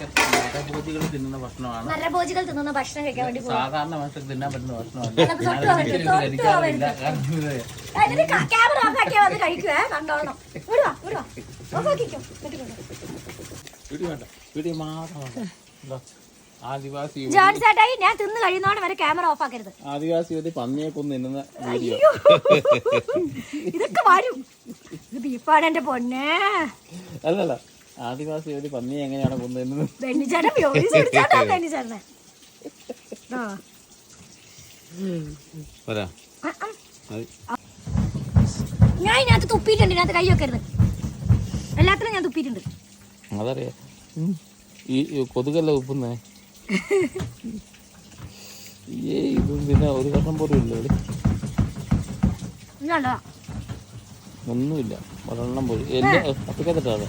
നരഭോജികൾ തിന്നുന്ന ഭക്ഷണമാണ്. നരഭോജികൾ തിന്നുന്ന ഭക്ഷണം കഴിക്കാൻ വേണ്ടി സാധാരണ മനുഷ്യർക്ക് തിന്നാൻ പറ്റുന്ന ഭക്ഷണമാണ്. ക്യാമറ ഓഫ് ആക്കിയാ വന്ന് കഴിക്കുവേ, കണ്ടോളണം. ജോൺ ചേട്ടായി, ഞാൻ തിന്ന് കഴിയുന്നോടെ വരെ ക്യാമറ ഓഫ് ആക്കരുത്. ആദിവാസി പന്നിയെ കൊന്ന് തിന്നുന്ന വീഡിയോ ഇതൊക്കെ വരും. ഇത് ബീഫാണ് എന്റെ പൊന്നെ. അല്ലല്ല, ആദിവാസി പന്നിയെ എങ്ങനെയാണ് കൊന്ന് തിന്നുന്നത്? ബെന്നിച്ചേട്ടൻ ബെന്നിച്ചേട്ടനെ ഞാൻ ഇതിനകത്ത് തുപ്പിയിട്ടുണ്ട്. ഇതിനകത്ത് കൈ വെക്കരുത്. എല്ലാത്തിലും ഞാൻ തുപ്പിയിട്ടുണ്ട്. അതറിയാം. ഈ കൊതുകല്ല ഉപ്പുന്നേ. ഇതും പിന്നെ ഒരു കഷ്ണം പോലും ഇല്ല. ഒന്നുമില്ല, ഒരെണ്ണം പോലും. എന്റെ അപ്പിക്കത്തിട്ടാണ്.